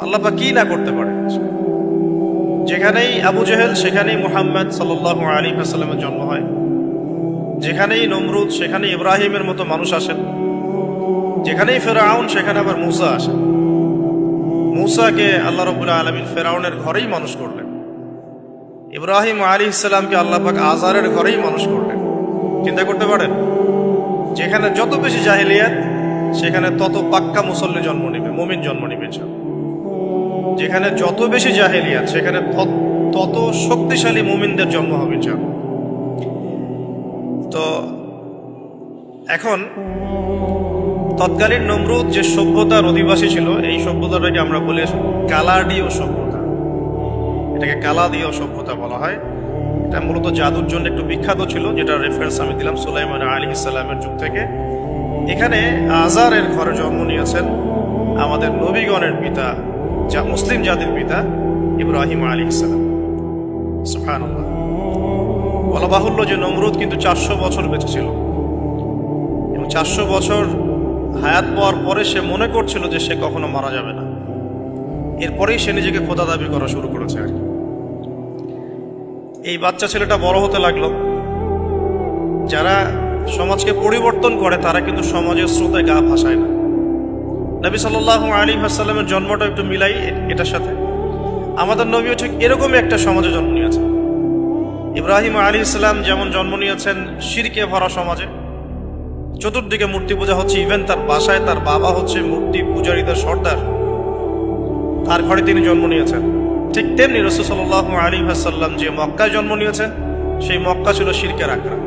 আল্লাহ পাক কি না করতে পারে। যেখানেই আবু জেহেল সেখানেই মুহাম্মদ সাল্লাল্লাহু আলাইহি ওয়াসাল্লামের জন্ম হয়, যেখানেই নমরুদ সেখানেই ইব্রাহিমের মতো মানুষ আসেন, যেখানেই ফেরাউন সেখানে আবার মূসা আসেন। মূসাকে আল্লাহ রাব্বুল আলামিন ফেরাউনের ঘরেই মানুষ করলেন, ইব্রাহিম আলাইহিস সালামকে আল্লাহ পাক আজারের ঘরেই মানুষ করলেন। চিন্তা করতে পারেন, যেখানে যত বেশি জাহেলিয়াত সেখানে তত পাক্কা মুসল্লি জন্ম নেবে, মুমিন জন্ম নেবে। যেখানে যত বেশি জাহেলিয়াত সেখানে তত শক্তিশালী মুমিনদের জন্ম হবে। তো এখন তৎকালীন নমরুদ যে সভ্যতার অধিবাসী ছিল, এই সভ্যতাটাকে আমরা বলি কালাডীয় সভ্যতা। এটাকে কালাদীয় সভ্যতা বলা হয়। এটা মূলত জাদুর জন্য একটু বিখ্যাত ছিল, যেটা রেফারেন্স আমি দিলাম সুলাইমান আলাইহিস সালামের যুগ থেকে। এখানে আজারের ঘরে জন্ম নিয়েছেন আমাদের নবীগণের পিতা, যা মুসলিম জাতির পিতা ইব্রাহিম আলাইহিস সালাম। সুবহানাল্লাহ। বলা বাহুল্য যে নমরুদ কিন্তু 400 বছর বেঁচে ছিল, এবং 400 বছর হায়াত পাওয়ার পরে সে মনে করছিল যে সে কখনো মারা যাবে না। এরপরেই সে নিজেকে খোদা দাবি করা শুরু করেছে আর কি। এই বাচ্চা ছেলেটা বড় হতে লাগলো। যারা সমাজকে পরিবর্তন করে তারা কিন্তু সমাজের স্রোতে গা ভাসায় না। নবী সাল্লাল্লাহু আলাইহি ওয়াসাল্লামের জন্মটা একটু মিলাই এটার সাথে। আমাদের নবীও ঠিক এরকমই একটা সমাজে জন্ম নিয়েছেন। ইব্রাহিম আলাইহিস সালাম যেমন জন্ম নিয়েছেন শিরকে ভরা সমাজে, চতুর্দিকে মূর্তি পূজা হচ্ছে, ইভেন তার বাসায় তার বাবা হচ্ছে মূর্তি পূজারীদের সর্দার, তার ঘরে তিনি জন্ম নিয়েছেন। ঠিক তেমনি রাসূল সাল্লাল্লাহু আলাইহি ওয়াসাল্লাম যে মক্কায় জন্ম নিয়েছেন, সেই মক্কা ছিল শিরকের আখড়া।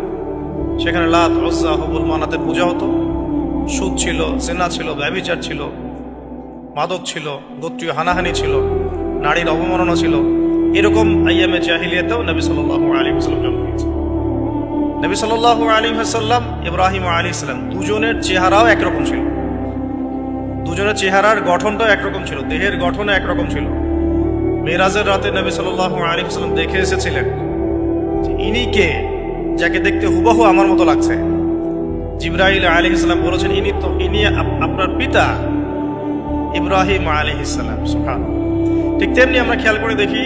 সেখানে লাত, উজ্জা, হুবল, মানাতের পূজা হতো, সুদ ছিল, জিনা ছিল, ব্যভিচার ছিল, মাদক ছিল, গোত্রীয় হানাহানি ছিল, নারীর অবমাননা ছিল। এরকম আইয়ামে জাহিলিয়াতেও নবী সাল্লাল্লাহু আলাইহি ওয়াসাল্লাম জন্ম নিয়েছেন। নবী সাল্লাল্লাহু আলাইহি ওয়াসাল্লাম ইব্রাহিম আলাইহিস সালাম দুজনের চেহারাও একরকম ছিল, দুজনের চেহারার গঠনটাও একরকম ছিল, দেহের গঠনও একরকম ছিল। মেরাজের রাতে নবী সাল্লাল্লাহু আলাইহি ওয়াসাল্লাম দেখে এসেছিলেন ইনি কে, যাকে দেখতে হুবহু আমার মতো লাগছে। জিবরাইল আলাইহিস সালাম বলেছেন ইনি আপনার পিতা ইব্রাহিম আলাইহিস সালাম। সুবহানাল্লাহ। ঠিক তেমনি আমরা খেয়াল করে দেখি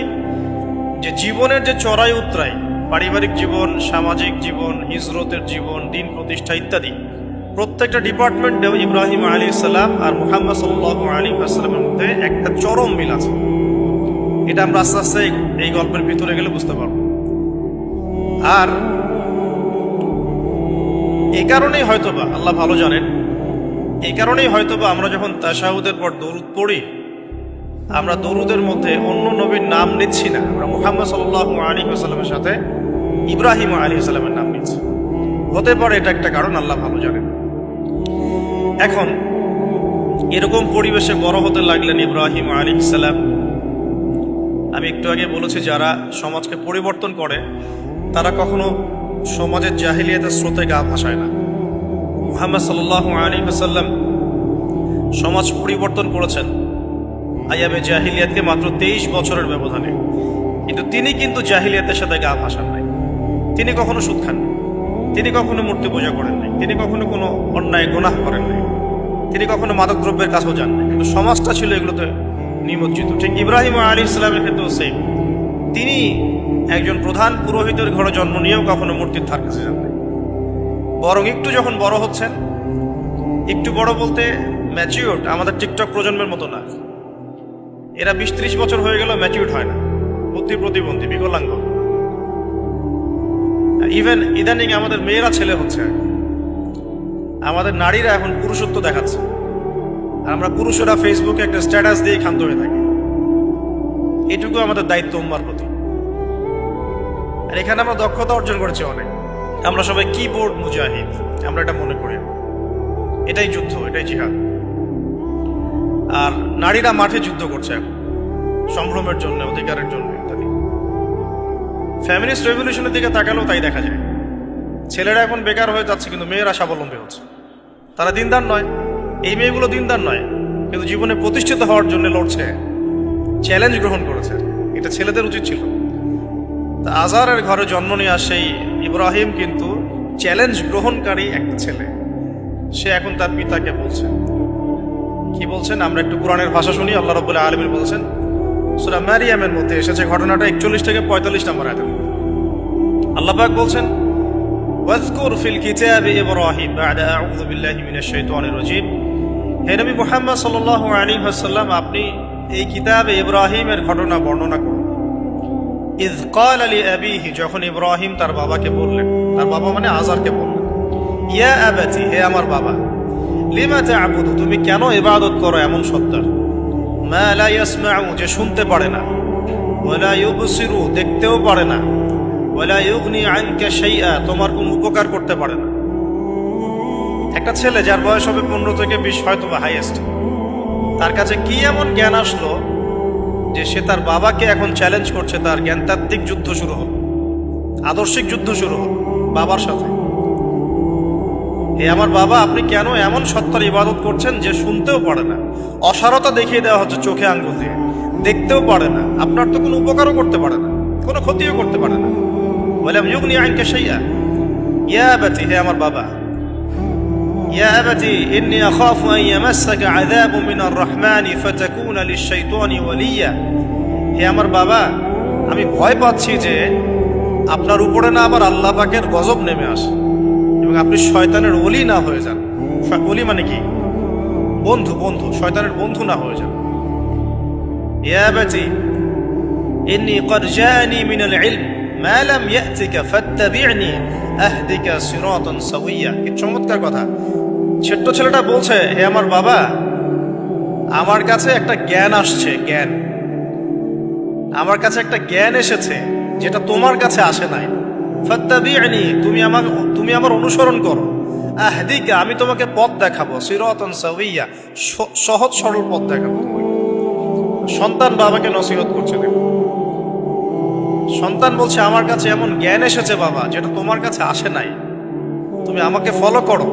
যে জীবনের যে চড়াই উতরাই, পারিবারিক জীবন, সামাজিক জীবন, হিজরতের জীবন, দিন প্রতিষ্ঠা ইত্যাদি, প্রত্যেকটা ডিপার্টমেন্টে ইব্রাহিম আলাইহিস সালাম আর মুহাম্মদ সাল্লাল্লাহু আলাইহি ওয়াসাল্লামের মধ্যে একটা চরম মিল আছে। এটা আমরা আস্তে আস্তে এই গল্পের ভিতরে গেলে বুঝতে পারবো। আর এই কারণেই হয়তোবা আল্লাহ ভালো জানেন, এই কারণেই হয়তোবা আমরা যখন তাশাহুদের পর দরুদ পড়ি, আমরা দরুদের মধ্যে অন্য নবীর নাম নিচ্ছি না, আমরা মুহাম্মদ সাল্লাল্লাহু আলাইহি ওয়াসাল্লামের সাথে ইব্রাহিম আলাইহিস সালামের নাম নিচ্ছি। হতে পারে এটা একটা কারণ, আল্লাহ ভালো জানেন। এখন এরকম পরিবেশে বড় হতে লাগলেন ইব্রাহিম আলাইহিস সালাম। আমি একটু আগে বলেছি যারা সমাজকে পরিবর্তন করে তারা কখনো সমাজের জাহিলিয়াতের স্রোতে গা ভাসায় না। মুহাম্মদ সাল্লাল্লাহু আলাইহি ওয়াসাল্লাম সমাজ পরিবর্তন করেছেন আইয়ামে জাহিলিয়াতকে মাত্র 23 বছরের ব্যবধানে, কিন্তু তিনি কিন্তু জাহিলিয়াতের সাথে গা ভাসান নাই। তিনি কখনো সুদ খান নাই, তিনি কখনো মূর্তি পূজা করেন নাই, তিনি কখনো কোনো অন্যায় গুনাহ করেন নাই, তিনি কখনো মাদকদ্রব্যের কাছেও যান নাই, কিন্তু সমাজটা ছিল এগুলোতে নিমজ্জিত। ঠিক ইব্রাহিম আলাইহিস সালামের ক্ষেত্রেও সেম। তিনি একজন প্রধান পুরোহিতের ঘরে জন্ম নিয়েও কখনো মূর্তির ধার কাছে যান নাই। বরং একটু যখন বড় হচ্ছেন, একটু বড় বলতে ম্যাচিউরড, আমাদের টিকটক প্রজন্মের মতো না, এরা 20-30 বছর হয়ে গেল ম্যাচিউরড হয় না, বুদ্ধি প্রতিবন্ধী, বিকলাঙ্গ। ইভেন ইদানিং আমাদের মেয়েরা ছেলে হচ্ছে, আমাদের নারীরা এখন পুরুষত্ব দেখাচ্ছে, আমরা পুরুষেরা ফেসবুকে একটা স্ট্যাটাস দিয়ে ক্ষান্ত হয়ে থাকি। এটুকু আমাদের দায়িত্ব উম্মার প্রতি। আর এখানে আমরা দক্ষতা অর্জন করেছি অনেক। আমরা সবাই কিবোর্ড মুজাহিদ, আমরা এটা মনে করি। এটাই যুদ্ধ, এটাই জিহাদ। আর নারীরা মাঠে যুদ্ধ করছে এখন সম্ভ্রমের জন্য, অধিকারের জন্য ইত্যাদি। ফ্যামিলিস্ট রেভলিউশনের দিকে তাকালেও তাই দেখা যায়। ছেলেরা এখন বেকার হয়ে যাচ্ছে, কিন্তু মেয়েরা স্বাবলম্বী হচ্ছে। তারা দিনদার নয়, এই মেয়েগুলো দিনদার নয়, কিন্তু জীবনে প্রতিষ্ঠিত হওয়ার জন্য লড়ছে, চ্যালেঞ্জ গ্রহণ করেছে। এটা ছেলেদের উচিত ছিল। তা আজারের ঘরে জন্ম নেওয়া সেই ইব্রাহিম কিন্তু চ্যালেঞ্জ গ্রহণকারী একটা ছেলে। সে এখন তার পিতাকে বলছে কি বলছেন? আমরা একটু কোরআনের ভাষা শুনি। আল্লাহ রাব্বুল আলামিন বলছেন সূরা মারিয়ামের মধ্যে এসেছে ঘটনাটা 41 থেকে 45 নম্বর আয়াতে। আল্লাহ পাক বলছেন ওয়াজকুর ফিল কিতাবি ইব্রাহিম বা'দা আউযু বিল্লাহি মিনাশ শাইতানির রাজীম। হে নবী মুহাম্মদ সাল্লাল্লাহু আলাইহি ওয়াসাল্লাম, আপনি এই কিতাবে ইব্রাহিমের ঘটনা বর্ণনা করুন। ইয ক্বালা লিআবিহি, যখন ইব্রাহিম তার বাবাকে বললেন, তার বাবা মানে আযারকে বললেন, ইয়া আবাতি, হে আমার বাবা, লিমা তা'বুদু, তুমি কেন ইবাদত করো এমন সত্তার, মা লা ইয়াসমাউ, যে শুনতে পারে না, ওয়ালা ইউবসিরু, দেখতেও পারে না, ওয়ালা ইউগনি আনকা শাইআ, তোমার কোনো উপকার করতে পারে না। একটা ছেলে যার বয়স হবে 15 থেকে 20, হয়তো বা হাইয়েস্ট, তার কাছে কি এমন জ্ঞান আসলো যে সে তার বাবাকে এখন চ্যালেঞ্জ করছে, তার জ্ঞানতাত্ত্বিক যুদ্ধ শুরু হল, আদর্শিক যুদ্ধ শুরু হল বাবার সাথে। হে আমার বাবা, আপনি কেন এমন সত্তার ইবাদত করছেন যে শুনতেও পারে না? অসারতা দেখিয়ে দেওয়া হচ্ছে চোখে আঙ্গুল দিয়ে, দেখতেও পারে না, আপনার তো কোনো উপকারও করতে পারে না, কোনো ক্ষতিও করতে পারে না। ওয়ালাম ইউগনি আনকা শাইআ, ইয়া আবাতি, হে আমার বাবা, ইয়া আবাতি ইন্নী আখাফু আন ইয়ামাসসাকা আযাবুম মিনার রাহমানি ফাতাকুনা লিশ-শাইতানি ওয়ালিয়্যা। হে আমার বাবা, আমি ভয় পাচ্ছি যে আপনার উপরে না আবার আল্লাহ পাকের গজব নেমে আসে এবং আপনি শয়তানের ওলি না হয়ে যান। ওলি মানে কি? বন্ধু, বন্ধু, শয়তানের বন্ধু না হয়ে যান। ইয়া আবাতি ইন্নী ক্বাদ জাআনি মিনাল ইলম মা লাম ইয়াতিকা ফাত্তাবি'নি আহদিকা সিরাতান সাওয়্যা। কি চমৎকার কথা! ছোট্ট ছেলেটা বলছে, হে আমার বাবা, আমার কাছে একটা জ্ঞান আসছে, জ্ঞান, আমার কাছে একটা জ্ঞান এসেছে যেটা তোমার কাছে আসে নাই। ফাত্তাবি'নি, তুমি আমার অনুসরণ করো। আহদিকা, আমি তোমাকে পথ দেখাবো। সিরাতান সাওয়্যা, সহজ সরল পথ দেখাবো তোমাকে। সন্তান বাবাকে নসিহত করছে। দেখো, সন্তান বলছে, আমার কাছে এমন জ্ঞান এসেছে বাবা যেটা তোমার কাছে আসে নাই, তুমি আমাকে ফলো করো,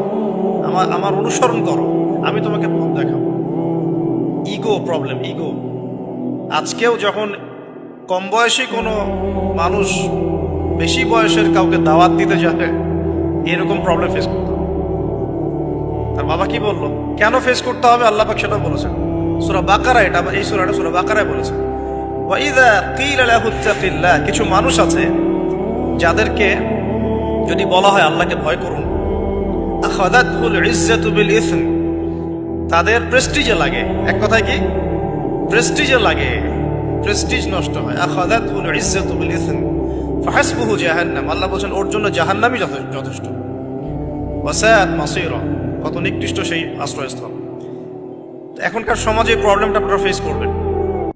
আমার অনুসরণ করো, আমি তোমাকে পথ দেখাবো। Ego problem, ego. আজকেও যখন কম বয়সী কোনো মানুষ বেশি বয়সের কাউকে দাওয়াত দিতে যাবে, এরকম প্রবলেম ফেস করতে হবে। তার বাবা কি বললো, কেন ফেস করতে হবে, আল্লাহ পাক সেটা বলেছেন সূরা বাকারা। এটা এই সূরাটা সূরা বাকারায় বলেছেন, ওয়া ইযা ক্বিলা লাহু ইত্তাকিল্লাহ, কিছু মানুষ আছে যাদেরকে যদি বলা হয় আল্লাহকে ভয় করুন, আখাযাতহুল ইজ্জাতু বিল ইসম, তাদের প্রেস্টিজে লাগে। এক কথায় কি? প্রেস্টিজে লাগে, প্রেস্টিজ নষ্ট হয়। আখাযাতহুল ইজ্জাতু বিল ইসম ফাহাসবুহু জাহান্নাম, আল্লাহ বলেন ওর জন্য জাহান্নামই যথেষ্ট। ওয়াসাআত মাসীরা, কত নিকৃষ্ট সেই আশ্রয়স্থল। এখনকার সমাজে এই প্রবলেমটা আপনারা ফেস করবেন।